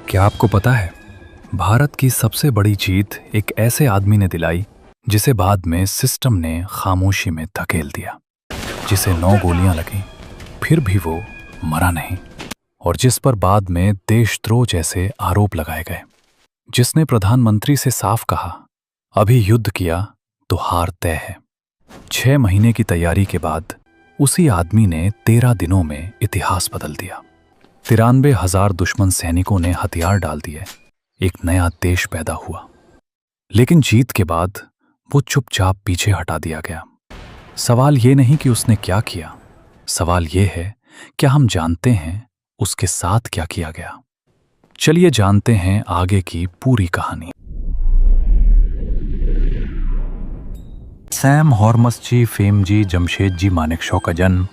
क्या आपको पता है, भारत की सबसे बड़ी जीत एक ऐसे आदमी ने दिलाई जिसे बाद में सिस्टम ने खामोशी में धकेल दिया, जिसे 9 गोलियां लगीं फिर भी वो मरा नहीं, और जिस पर बाद में देशद्रोह जैसे आरोप लगाए गए, जिसने प्रधानमंत्री से साफ कहा अभी युद्ध किया तो हार तय है। 6 महीने की तैयारी के बाद उसी आदमी ने 13 दिनों में इतिहास बदल दिया। 93,000 दुश्मन सैनिकों ने हथियार डाल दिए, एक नया देश पैदा हुआ। लेकिन जीत के बाद वो चुपचाप पीछे हटा दिया गया। सवाल ये नहीं कि उसने क्या किया, सवाल ये है क्या हम जानते हैं उसके साथ क्या किया गया। चलिए जानते हैं आगे की पूरी कहानी। सैम हॉर्मसजी फेमजी जमशेदजी मानेकशॉ का जन्म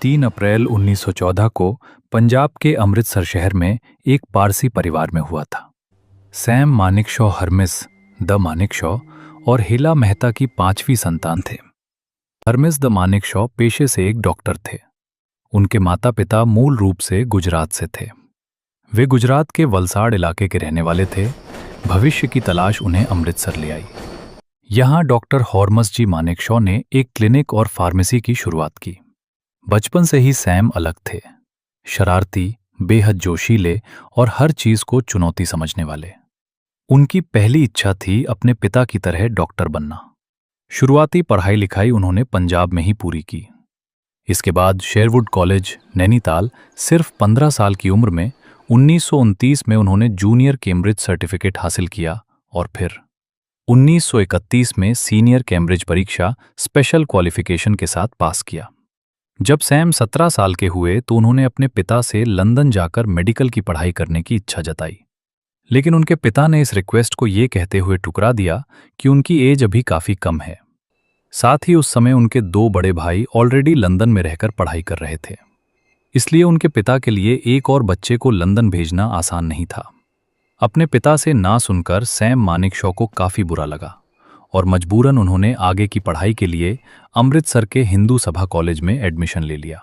3 अप्रैल 1914 को पंजाब के अमृतसर शहर में एक पारसी परिवार में हुआ था। Sam Manekshaw Hermès the Manekshaw और हिला मेहता की 5वीं संतान थे। हर्मिस द मानेकशॉ पेशे से एक डॉक्टर थे। उनके माता पिता मूल रूप से गुजरात से थे। वे गुजरात के वलसाड़ इलाके के रहने वाले थे। भविष्य की तलाश उन्हें अमृतसर ले आई। यहाँ डॉक्टर हॉर्मसजी मानेकशॉ ने एक क्लिनिक और फार्मेसी की शुरुआत की। बचपन से ही सैम अलग थे, शरारती, बेहद जोशीले और हर चीज को चुनौती समझने वाले। उनकी पहली इच्छा थी अपने पिता की तरह डॉक्टर बनना। शुरुआती पढ़ाई लिखाई उन्होंने पंजाब में ही पूरी की। इसके बाद शेरवुड कॉलेज, नैनीताल, सिर्फ 15 साल की उम्र में 1929 में उन्होंने जूनियर कैम्ब्रिज सर्टिफिकेट हासिल किया और फिर 1931 में सीनियर कैम्ब्रिज परीक्षा स्पेशल क्वालिफिकेशन के साथ पास किया। जब सैम 17 साल के हुए तो उन्होंने अपने पिता से लंदन जाकर मेडिकल की पढ़ाई करने की इच्छा जताई, लेकिन उनके पिता ने इस रिक्वेस्ट को ये कहते हुए ठुकरा दिया कि उनकी एज अभी काफी कम है। साथ ही उस समय उनके 2 बड़े भाई ऑलरेडी लंदन में रहकर पढ़ाई कर रहे थे, इसलिए उनके पिता के लिए एक और बच्चे को लंदन भेजना आसान नहीं था। अपने पिता से ना सुनकर सैम मानेकशॉ को काफी बुरा लगा और मजबूरन उन्होंने आगे की पढ़ाई के लिए अमृतसर के हिंदू सभा कॉलेज में एडमिशन ले लिया,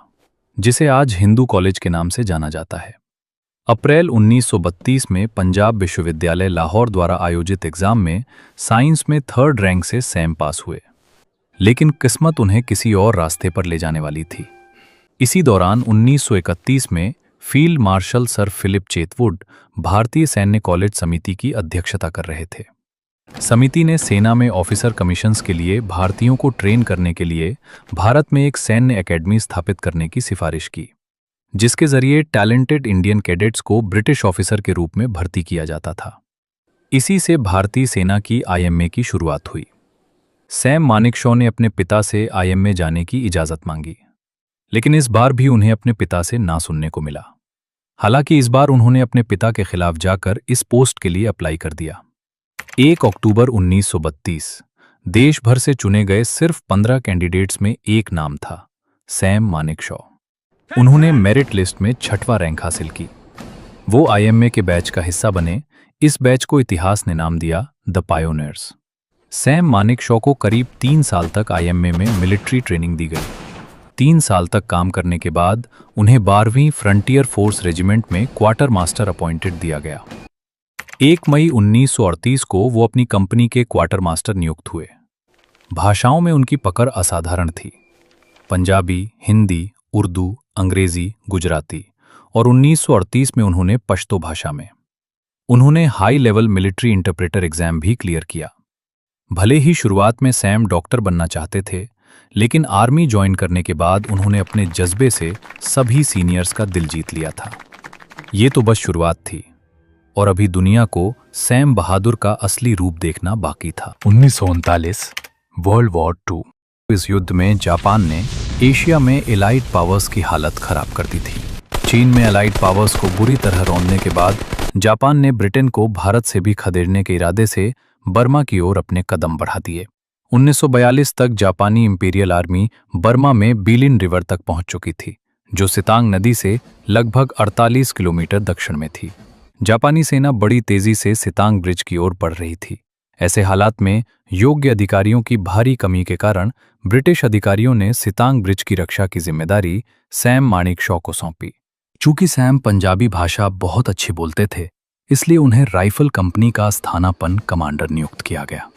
जिसे आज हिंदू कॉलेज के नाम से जाना जाता है। अप्रैल 1932 में पंजाब विश्वविद्यालय लाहौर द्वारा आयोजित एग्जाम में साइंस में 3rd रैंक से सैम पास हुए, लेकिन किस्मत उन्हें किसी और रास्ते पर ले जाने वाली थी। इसी दौरान 1931 में फील्ड मार्शल सर फिलिप चेतवुड भारतीय सैन्य कॉलेज समिति की अध्यक्षता कर रहे थे। समिति ने सेना में ऑफिसर कमीशंस के लिए भारतीयों को ट्रेन करने के लिए भारत में एक सैन्य एकेडमी स्थापित करने की सिफारिश की, जिसके जरिए टैलेंटेड इंडियन कैडेट्स को ब्रिटिश ऑफिसर के रूप में भर्ती किया जाता था। इसी से भारतीय सेना की आईएमए की शुरुआत हुई। सैम मानेकशॉ ने अपने पिता से आईएमए जाने की इजाजत मांगी, लेकिन इस बार भी उन्हें अपने पिता से ना सुनने को मिला। हालांकि इस बार उन्होंने अपने पिता के खिलाफ जाकर इस पोस्ट के लिए अप्लाई कर दिया। 1 अक्टूबर 1932 देश भर से चुने गए सिर्फ 15 कैंडिडेट्स में एक नाम था, सैम मानेकशॉ। उन्होंने मेरिट लिस्ट में 6वां रैंक हासिल की। वो आईएमए के बैच का हिस्सा बने। इस बैच को इतिहास ने नाम दिया द पायोनियर्स। सैम मानेकशॉ को करीब 3 साल तक आईएमए में मिलिट्री ट्रेनिंग दी गई। 3 साल तक काम करने के बाद उन्हें 12वीं फ्रंटियर फोर्स रेजिमेंट में क्वार्टर मास्टर अपॉइंटेड दिया गया। 1 मई 1938 को वो अपनी कंपनी के क्वार्टर मास्टर नियुक्त हुए। भाषाओं में उनकी पकड़ असाधारण थी, पंजाबी, हिंदी, उर्दू, अंग्रेजी, गुजराती, और 1938 में उन्होंने पश्तो भाषा में। उन्होंने high level military interpreter exam भी क्लियर किया। भले ही शुरुआत में सैम डॉक्टर बनना चाहते थे, लेकिन आर्मी ज्वाइन करने के बाद उन्होंने अपने जज्बे से सभी सीनियर्स का दिल जीत लिया था। ये तो बस शुरुआत थी और अभी दुनिया को सैम बहादुर का असली रूप देखना बाकी था। 1939 वर्ल्ड वॉर 2। इस युद्ध में जापान ने एशिया में एलाइड पावर्स की हालत खराब कर दी थी। चीन में एलाइड पावर्स को बुरी तरह रौंदने के बाद जापान ने ब्रिटेन को भारत से भी खदेड़ने के इरादे से बर्मा की ओर अपने कदम बढ़ा दिए। 1942 तक जापानी इंपीरियल आर्मी बर्मा में बीलिन रिवर तक पहुंच चुकी थी, जो सितांग नदी से लगभग 48 किलोमीटर दक्षिण में थी। जापानी सेना बड़ी तेजी से सितांग ब्रिज की ओर बढ़ रही थी। ऐसे हालात में योग्य अधिकारियों की भारी कमी के कारण ब्रिटिश अधिकारियों ने सितांग ब्रिज की रक्षा की जिम्मेदारी सैम मानेकशॉ को सौंपी। चूंकि सैम पंजाबी भाषा बहुत अच्छी बोलते थे, इसलिए उन्हें राइफल कंपनी का स्थानापन्न कमांडर नियुक्त किया गया।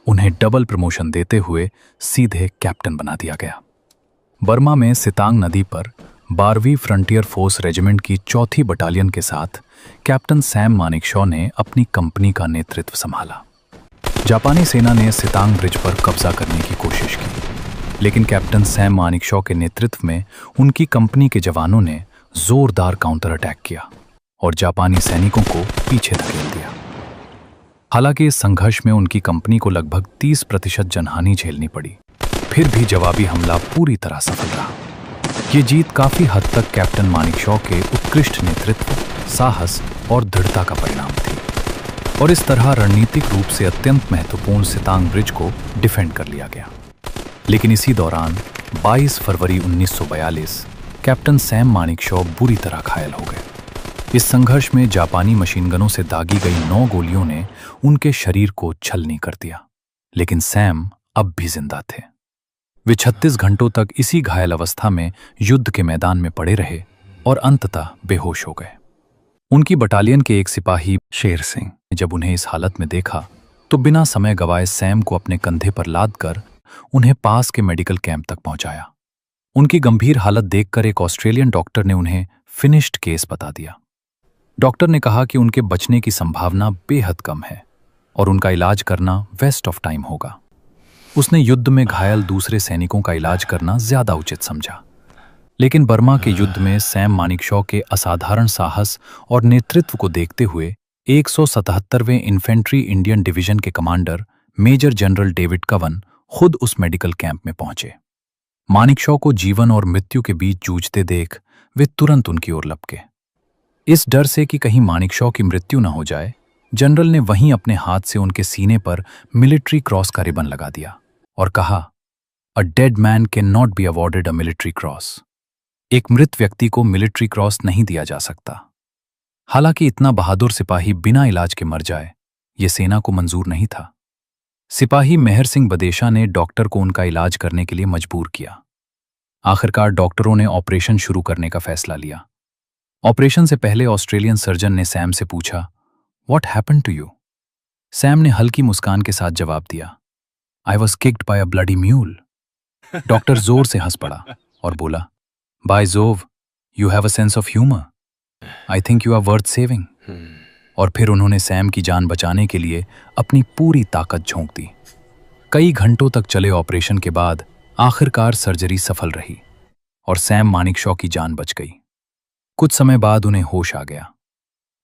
उन्हें डबल प्रमोशन देते हुए सीधे कैप्टन बना दिया गया। बर्मा में सितांग नदी पर 12वीं फ्रंटियर फोर्स रेजिमेंट की 4थी बटालियन के साथ कैप्टन सैम मानेकशॉ ने अपनी कंपनी का नेतृत्व संभाला। जापानी सेना ने सितांग ब्रिज पर कब्जा करने की कोशिश की, लेकिन कैप्टन सैम मानेकशॉ के नेतृत्व में उनकी कंपनी के जवानों ने जोरदार काउंटर अटैक किया और जापानी सैनिकों को पीछे धकेल दिया। हालांकि इस संघर्ष में उनकी कंपनी को लगभग 30% जनहानि झेलनी पड़ी, फिर भी जवाबी हमला पूरी तरह सफल रहा। ये जीत काफी हद तक कैप्टन मानेकशॉ के उत्कृष्ट नेतृत्व, साहस और दृढ़ता का परिणाम थी, और इस तरह रणनीतिक रूप से अत्यंत महत्वपूर्ण सितांग ब्रिज को डिफेंड कर लिया गया। लेकिन इसी दौरान 22 फरवरी 1942 कैप्टन सैम मानेकशॉ बुरी तरह घायल हो गए। इस संघर्ष में जापानी मशीनगनों से दागी गई 9 गोलियों ने उनके शरीर को छलनी कर दिया, लेकिन सैम अब भी जिंदा थे। वे 36 घंटों तक इसी घायल अवस्था में युद्ध के मैदान में पड़े रहे और अंततः बेहोश हो गए। उनकी बटालियन के एक सिपाही शेर सिंह ने जब उन्हें इस हालत में देखा तो बिना समय गवाए सैम को अपने कंधे पर लादकर उन्हें पास के मेडिकल कैंप तक पहुंचाया। उनकी गंभीर हालत देखकर एक ऑस्ट्रेलियन डॉक्टर ने उन्हें फिनिश्ड केस बता दिया। डॉक्टर ने कहा कि उनके बचने की संभावना बेहद कम है और उनका इलाज करना वेस्ट ऑफ टाइम होगा। उसने युद्ध में घायल दूसरे सैनिकों का इलाज करना ज्यादा उचित समझा, लेकिन बर्मा के युद्ध में सैम मानेकशॉ के असाधारण साहस और नेतृत्व को देखते हुए 177वें इन्फेंट्री इंडियन डिवीजन के कमांडर मेजर जनरल डेविड कवन खुद उस मेडिकल कैंप में पहुंचे। मानेकशॉ को जीवन और मृत्यु के बीच जूझते देख वे तुरंत उनकी ओर लपके। इस डर से कि कहीं मानेकशॉ की मृत्यु न हो जाए, जनरल ने वहीं अपने हाथ से उनके सीने पर मिलिट्री क्रॉस का रिबन लगा दिया और कहा, a dead man can not be awarded a military cross. एक मृत व्यक्ति को मिलिट्री क्रॉस नहीं दिया जा सकता। हालांकि इतना बहादुर सिपाही बिना इलाज के मर जाए, ये सेना को मंजूर नहीं था। सिपाही मेहर सिंह बदेशा ने डॉक्टर को उनका इलाज करने के लिए मजबूर किया। आखिरकार डॉक्टरों ने ऑपरेशन शुरू करने का फैसला लिया। ऑपरेशन से पहले ऑस्ट्रेलियन सर्जन ने सैम से पूछा, what happened to you? Sam ने हल्की मुस्कान के साथ जवाब दिया, I was kicked by a bloody mule. Doctor जोर से हंस पड़ा और बोला, by Jove, you have a sense of humour. I think you are worth saving. और फिर उन्होंने सैम की जान बचाने के लिए अपनी पूरी ताकत झोंक दी। कई घंटों तक चले ऑपरेशन के बाद आखिरकार सर्जरी सफल रही और सैम मानेकशॉ की जान बच गई। कुछ समय बाद उन्हें होश आ गया।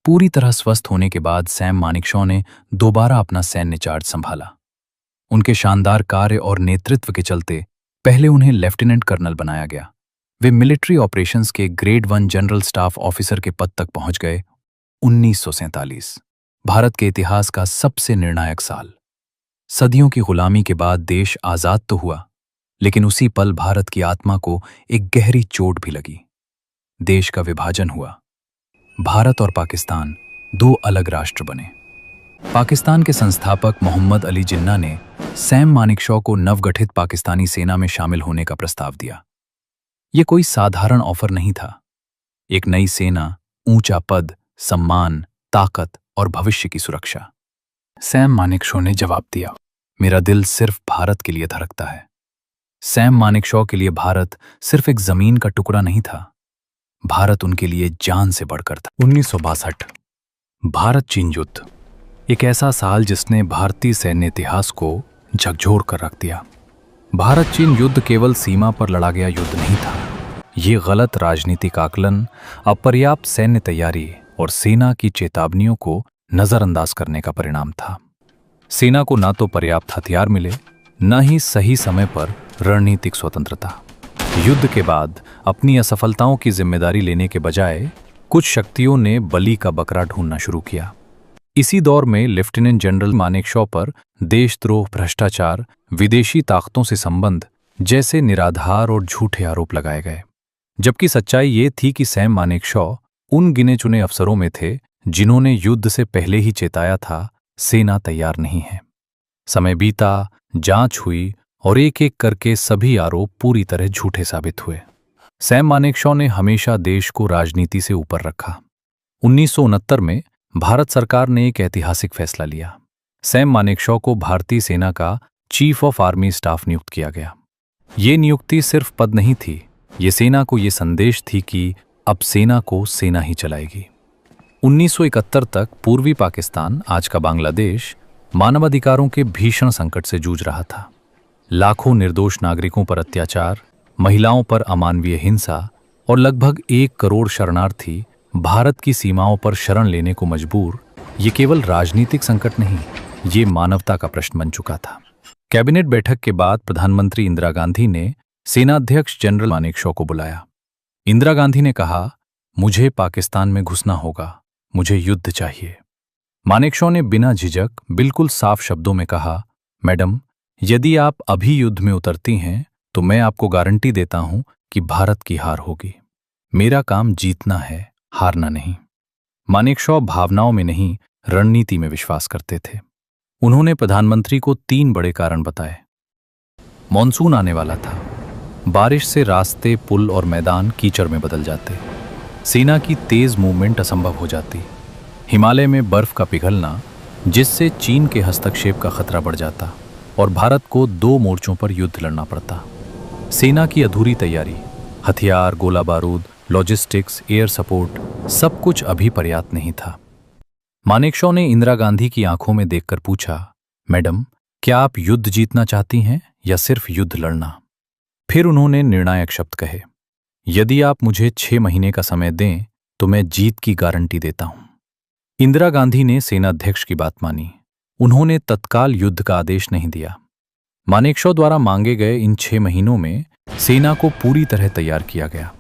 पूरी तरह स्वस्थ होने के बाद सैम मानेकशॉ ने दोबारा अपना सैन्य चार्ज संभाला। उनके शानदार कार्य और नेतृत्व के चलते पहले उन्हें लेफ्टिनेंट कर्नल बनाया गया। वे मिलिट्री ऑपरेशंस के ग्रेड 1 जनरल स्टाफ ऑफिसर के पद तक पहुंच गए। 1947 भारत के इतिहास का सबसे निर्णायक साल। सदियों की गुलामी के बाद देश आजाद तो हुआ, लेकिन उसी पल भारत की आत्मा को एक गहरी चोट भी लगी। देश का विभाजन हुआ। भारत और पाकिस्तान 2 अलग राष्ट्र बने। पाकिस्तान के संस्थापक मोहम्मद अली जिन्ना ने सैम मानेकशॉ को नवगठित पाकिस्तानी सेना में शामिल होने का प्रस्ताव दिया। यह कोई साधारण ऑफर नहीं था। एक नई सेना, ऊंचा पद, सम्मान, ताकत और भविष्य की सुरक्षा। सैम मानेकशॉ ने जवाब दिया, मेरा दिल सिर्फ भारत के लिए धड़कता है। सैम मानेकशॉ के लिए भारत सिर्फ एक जमीन का टुकड़ा नहीं था, भारत उनके लिए जान से बढ़कर था। 1962 भारत चीन युद्ध, एक ऐसा साल जिसने भारतीय सैन्य इतिहास को झकझोर कर रख दिया। भारत चीन युद्ध केवल सीमा पर लड़ा गया युद्ध नहीं था। ये गलत राजनीतिक आकलन, अपर्याप्त सैन्य तैयारी और सेना की चेतावनियों को नजरअंदाज करने का परिणाम था। सेना को ना तो पर्याप्त हथियार मिले, न ही सही समय पर रणनीतिक स्वतंत्रता। युद्ध के बाद अपनी असफलताओं की जिम्मेदारी लेने के बजाय कुछ शक्तियों ने बलि का बकरा ढूंढना शुरू किया। इसी दौर में लेफ्टिनेंट जनरल मानेकशॉ पर देशद्रोह, भ्रष्टाचार, विदेशी ताकतों से संबंध जैसे निराधार और झूठे आरोप लगाए गए, जबकि सच्चाई ये थी कि सैम मानेकशॉ उन गिने चुने अफसरों में थे जिन्होंने युद्ध से पहले ही चेताया था, सेना तैयार नहीं है। समय बीता, जांच हुई और एक एक करके सभी आरोप पूरी तरह झूठे साबित हुए। सैम मानेकशॉ ने हमेशा देश को राजनीति से ऊपर रखा। 1969 में भारत सरकार ने एक ऐतिहासिक फैसला लिया। सैम मानेकशॉ को भारतीय सेना का चीफ ऑफ आर्मी स्टाफ नियुक्त किया गया। ये नियुक्ति सिर्फ पद नहीं थी, ये सेना को ये संदेश थी कि अब सेना को सेना ही चलाएगी। 1971 तक पूर्वी पाकिस्तान, आज का बांग्लादेश, मानवाधिकारों के भीषण संकट से जूझ रहा था। लाखों निर्दोष नागरिकों पर अत्याचार, महिलाओं पर अमानवीय हिंसा और लगभग 1 करोड़ शरणार्थी भारत की सीमाओं पर शरण लेने को मजबूर। ये केवल राजनीतिक संकट नहीं, ये मानवता का प्रश्न बन चुका था। कैबिनेट बैठक के बाद प्रधानमंत्री इंदिरा गांधी ने सेनाध्यक्ष जनरल मानेकशॉ को बुलाया। इंदिरा गांधी ने कहा, मुझे पाकिस्तान में घुसना होगा, मुझे युद्ध चाहिए। मानेकशॉ ने बिना झिझक बिल्कुल साफ शब्दों में कहा, मैडम, यदि आप अभी युद्ध में उतरती हैं तो मैं आपको गारंटी देता हूं कि भारत की हार होगी। मेरा काम जीतना है, हारना नहीं। मानेकशॉ भावनाओं में नहीं, रणनीति में विश्वास करते थे। उन्होंने प्रधानमंत्री को 3 बड़े कारण बताए। मॉनसून आने वाला था, बारिश से रास्ते, पुल और मैदान कीचड़ में बदल जाते, सेना की तेज मूवमेंट असंभव हो जाती, हिमालय में बर्फ का पिघलना जिससे चीन के हस्तक्षेप का खतरा बढ़ जाता और भारत को 2 मोर्चों पर युद्ध लड़ना पड़ता। सेना की अधूरी तैयारी, हथियार, गोला बारूद, लॉजिस्टिक्स, एयर सपोर्ट, सब कुछ अभी पर्याप्त नहीं था। मानेकशॉ ने इंदिरा गांधी की आंखों में देखकर पूछा, मैडम, क्या आप युद्ध जीतना चाहती हैं या सिर्फ युद्ध लड़ना? फिर उन्होंने निर्णायक शब्द कहे, यदि आप मुझे 6 महीने का समय दें तो मैं जीत की गारंटी देता हूं। इंदिरा गांधी ने सेनाध्यक्ष की बात मानी। उन्होंने तत्काल युद्ध का आदेश नहीं दिया। मानेकशॉ द्वारा मांगे गए इन 6 महीनों में सेना को पूरी तरह तैयार किया गया,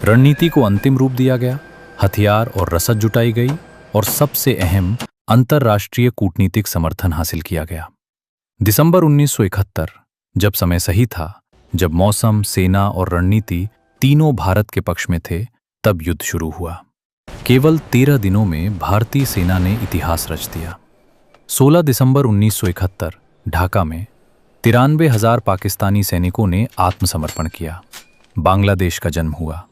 रणनीति को अंतिम रूप दिया गया, हथियार और रसद जुटाई गई और सबसे अहम, अंतर्राष्ट्रीय कूटनीतिक समर्थन हासिल किया गया। दिसंबर 1971, जब समय सही था, जब मौसम, सेना और रणनीति तीनों भारत के पक्ष में थे, तब युद्ध शुरू हुआ। केवल 13 दिनों में भारतीय सेना ने इतिहास रच दिया। 16 दिसंबर 1971 ढाका में 93,000 पाकिस्तानी सैनिकों ने आत्मसमर्पण किया। बांग्लादेश का जन्म हुआ।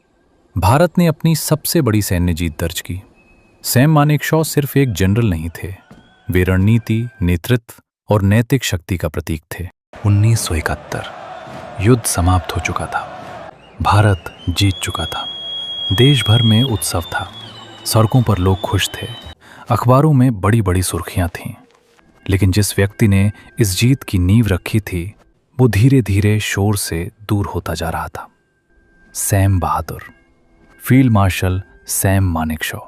भारत ने अपनी सबसे बड़ी सैन्य जीत दर्ज की। सैम मानेकशॉ सिर्फ एक जनरल नहीं थे, वे रणनीति, नेतृत्व और नैतिक शक्ति का प्रतीक थे। 1971 युद्ध समाप्त हो चुका था, भारत जीत चुका था। देश भर में उत्सव था, सड़कों पर लोग खुश थे, अखबारों में बड़ी बड़ी सुर्खियां थीं। लेकिन जिस व्यक्ति ने इस जीत की नींव रखी थी, वो धीरे धीरे शोर से दूर होता जा रहा था। सैम बहादुर, फील्ड मार्शल सैम मानेकशॉ।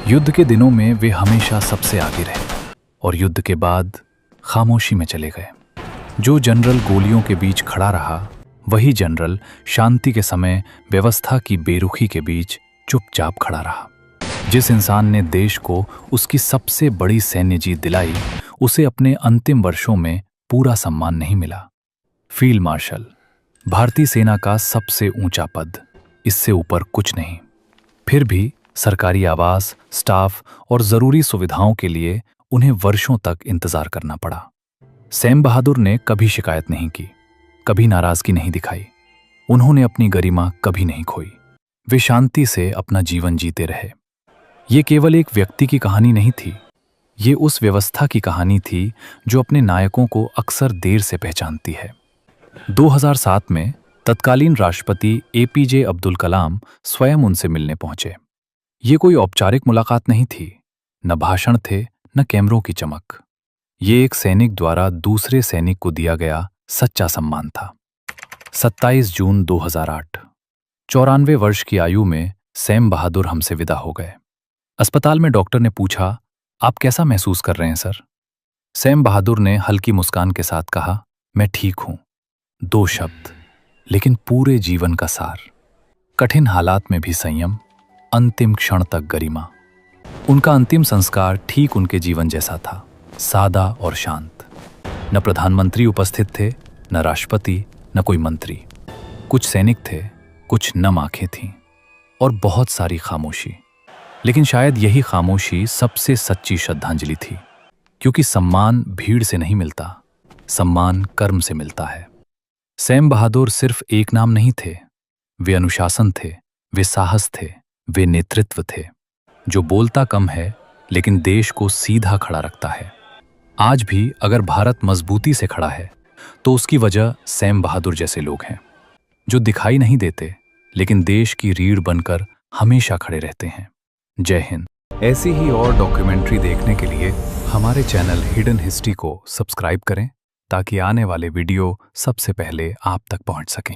युद्ध के दिनों में वे हमेशा सबसे आगे रहे और युद्ध के बाद खामोशी में चले गए। जो जनरल गोलियों के बीच खड़ा रहा, वही जनरल शांति के समय व्यवस्था की बेरुखी के बीच चुपचाप खड़ा रहा। जिस इंसान ने देश को उसकी सबसे बड़ी सैन्य जीत दिलाई, उसे अपने अंतिम वर्षों में पूरा सम्मान नहीं मिला। फील्ड मार्शल, भारतीय सेना का सबसे ऊंचा पद, इससे ऊपर कुछ नहीं। फिर भी सरकारी आवास, स्टाफ और जरूरी सुविधाओं के लिए उन्हें वर्षों तक इंतजार करना पड़ा। सैम बहादुर ने कभी शिकायत नहीं की, कभी नाराजगी नहीं दिखाई। उन्होंने अपनी गरिमा कभी नहीं खोई। वे शांति से अपना जीवन जीते रहे। ये केवल एक व्यक्ति की कहानी नहीं थी, ये उस व्यवस्था की कहानी थी जो अपने नायकों को अक्सर देर से पहचानती है। 2007 में तत्कालीन राष्ट्रपति APJ अब्दुल कलाम स्वयं उनसे मिलने पहुंचे। ये कोई औपचारिक मुलाकात नहीं थी, न भाषण थे, न कैमरों की चमक। ये एक सैनिक द्वारा दूसरे सैनिक को दिया गया सच्चा सम्मान था। 27 जून 2008, 94 वर्ष की आयु में सैम बहादुर हमसे विदा हो गए। अस्पताल में डॉक्टर ने पूछा, आप कैसा महसूस कर रहे हैं सर? सैम बहादुर ने हल्की मुस्कान के साथ कहा, मैं ठीक हूं। 2 शब्द, लेकिन पूरे जीवन का सार। कठिन हालात में भी संयम, अंतिम क्षण तक गरिमा। उनका अंतिम संस्कार ठीक उनके जीवन जैसा था, सादा और शांत। न प्रधानमंत्री उपस्थित थे, न राष्ट्रपति, न कोई मंत्री। कुछ सैनिक थे, कुछ नम आंखें थीं और बहुत सारी खामोशी। लेकिन शायद यही खामोशी सबसे सच्ची श्रद्धांजलि थी, क्योंकि सम्मान भीड़ से नहीं मिलता, सम्मान कर्म से मिलता है। सैम बहादुर सिर्फ एक नाम नहीं थे, वे अनुशासन थे, वे साहस थे, वे नेतृत्व थे। जो बोलता कम है लेकिन देश को सीधा खड़ा रखता है। आज भी अगर भारत मजबूती से खड़ा है तो उसकी वजह सैम बहादुर जैसे लोग हैं, जो दिखाई नहीं देते लेकिन देश की रीढ़ बनकर हमेशा खड़े रहते हैं। जय हिंद। ऐसी ही और डॉक्यूमेंट्री देखने के लिए हमारे चैनल हिडन हिस्ट्री को सब्सक्राइब करें ताकि आने वाले वीडियो सबसे पहले आप तक पहुंच सकें।